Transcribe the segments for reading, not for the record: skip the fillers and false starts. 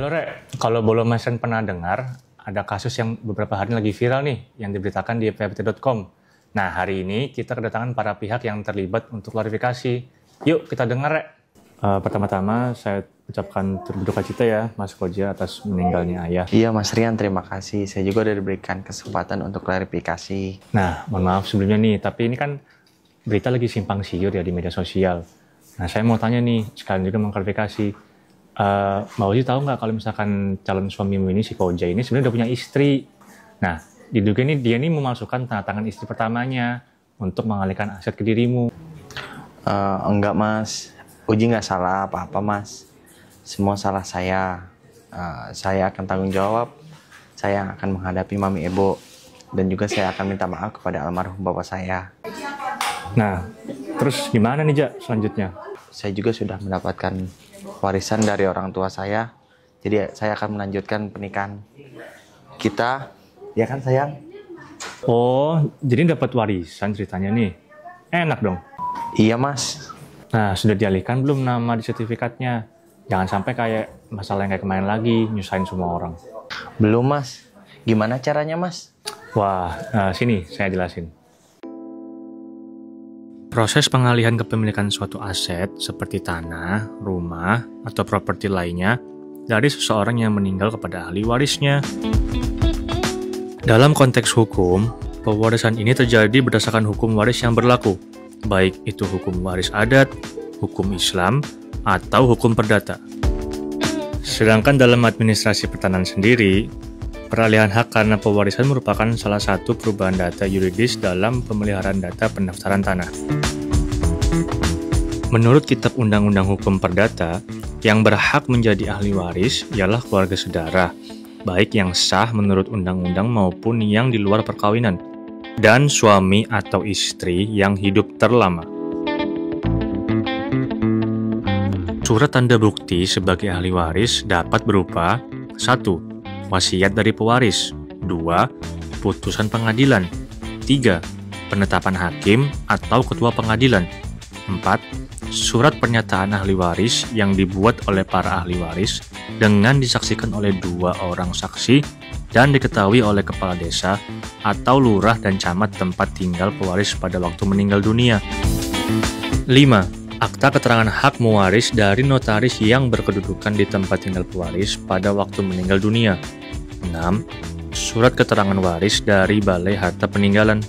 Halo Rek, kalau Bolo Masen pernah dengar, ada kasus yang beberapa hari ini lagi viral nih, yang diberitakan di ppt.com. Nah, hari ini kita kedatangan para pihak yang terlibat untuk klarifikasi. Yuk, kita dengar Rek. Pertama-tama, saya ucapkan turut berduka cita ya, Mas Koja, atas meninggalnya ayah. Iya Mas Rian, terima kasih. Saya juga udah diberikan kesempatan untuk klarifikasi. Nah, mohon maaf sebelumnya nih, tapi ini kan berita lagi simpang siur ya di media sosial. Nah, saya mau tanya nih, sekalian juga mengklarifikasi. Mbak Oji tahu nggak kalau misalkan calon suamimu ini, si Koja ini sebenarnya udah punya istri. Nah, diduga ini dia ini memalsukan tanda tangan istri pertamanya untuk mengalihkan aset ke dirimu. Enggak Mas, Uji nggak salah apa-apa Mas. Semua salah saya. Saya akan tanggung jawab. Saya akan menghadapi Mami Ebo. Dan juga saya akan minta maaf kepada almarhum bapak saya. Nah, terus gimana nih Jak selanjutnya? Saya juga sudah mendapatkan warisan dari orang tua saya. Jadi saya akan melanjutkan pernikahan kita. Ya kan sayang? Oh, jadi dapat warisan ceritanya nih. Enak dong. Iya Mas. Nah, sudah dialihkan belum nama di sertifikatnya? Jangan sampai kayak masalah yang kayak kemarin lagi, nyusahin semua orang. Belum Mas. Gimana caranya Mas? Wah, sini saya jelasin. Proses pengalihan kepemilikan suatu aset seperti tanah, rumah, atau properti lainnya dari seseorang yang meninggal kepada ahli warisnya. Dalam konteks hukum, pewarisan ini terjadi berdasarkan hukum waris yang berlaku, baik itu hukum waris adat, hukum Islam, atau hukum perdata. Sedangkan dalam administrasi pertanahan sendiri, peralihan hak karena pewarisan merupakan salah satu perubahan data yuridis dalam pemeliharaan data pendaftaran tanah. Menurut Kitab Undang-Undang Hukum Perdata, yang berhak menjadi ahli waris ialah keluarga saudara, baik yang sah menurut undang-undang maupun yang di luar perkawinan, dan suami atau istri yang hidup terlama. Surat tanda bukti sebagai ahli waris dapat berupa 1. Wasiat dari pewaris. 2. Putusan pengadilan. 3. Penetapan hakim atau ketua pengadilan. 4. Surat pernyataan ahli waris yang dibuat oleh para ahli waris dengan disaksikan oleh 2 orang saksi dan diketahui oleh kepala desa atau lurah dan camat tempat tinggal pewaris pada waktu meninggal dunia. 5. Akta keterangan hak mewaris dari notaris yang berkedudukan di tempat tinggal pewaris pada waktu meninggal dunia. 6. Surat keterangan waris dari Balai Harta Peninggalan.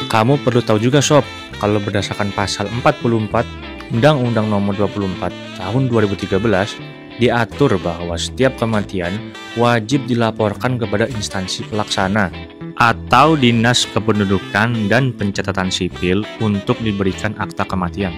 Kamu perlu tahu juga Sob, kalau berdasarkan pasal 44 Undang-Undang Nomor 24 Tahun 2013 diatur bahwa setiap kematian wajib dilaporkan kepada instansi pelaksana atau Dinas Kependudukan dan Pencatatan Sipil untuk diberikan akta kematian.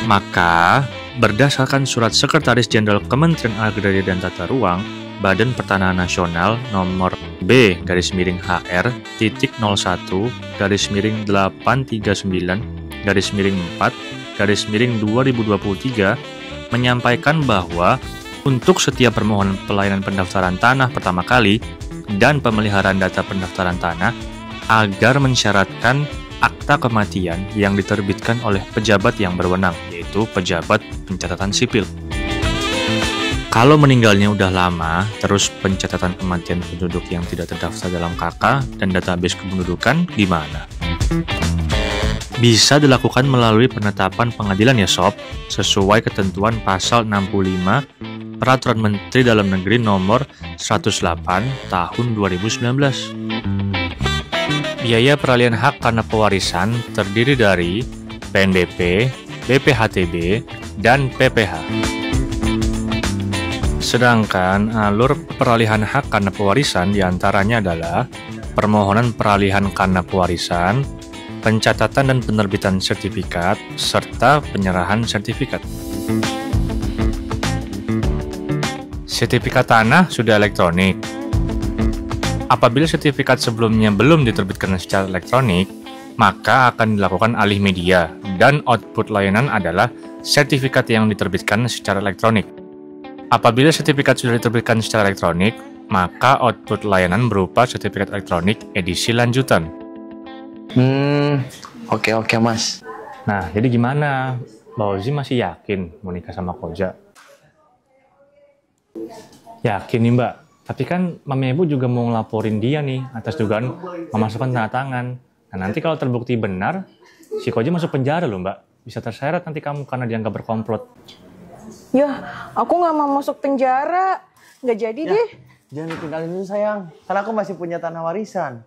Maka, berdasarkan Surat Sekretaris Jenderal Kementerian Agraria dan Tata Ruang, Badan Pertanahan Nasional nomor B-839-4-2023 menyampaikan bahwa untuk setiap permohonan pelayanan pendaftaran tanah pertama kali dan pemeliharaan data pendaftaran tanah agar mensyaratkan akta kematian yang diterbitkan oleh pejabat yang berwenang, yaitu pejabat pencatatan sipil. Kalau meninggalnya udah lama, terus pencatatan kematian penduduk yang tidak terdaftar dalam KK dan database kependudukan gimana? Bisa dilakukan melalui penetapan pengadilan ya Sob, sesuai ketentuan pasal 65 Peraturan Menteri Dalam Negeri Nomor 108 Tahun 2019. Biaya peralihan hak karena pewarisan terdiri dari PNBP, BPHTB, dan PPh. Sedangkan alur peralihan hak karena pewarisan diantaranya adalah permohonan peralihan karena pewarisan, pencatatan dan penerbitan sertifikat, serta penyerahan sertifikat. Sertifikat tanah sudah elektronik. Apabila sertifikat sebelumnya belum diterbitkan secara elektronik, maka akan dilakukan alih media, dan output layanan adalah sertifikat yang diterbitkan secara elektronik. Apabila sertifikat sudah diterbitkan secara elektronik, maka output layanan berupa sertifikat elektronik edisi lanjutan. Oke mas. Nah, jadi gimana? Mbak Ozi masih yakin mau nikah sama Koja? Yakin nih Mbak, tapi kan Mami Ibu juga mau ngelaporin dia nih atas dugaan memasukkan tanda tangan. Nah nanti kalau terbukti benar, si Koja masuk penjara loh Mbak. Bisa terseret nanti kamu karena dianggap berkomplot. Ya, aku nggak mau masuk penjara. Nggak jadi deh. Jangan ditinggalin dulu sayang, karena aku masih punya tanah warisan.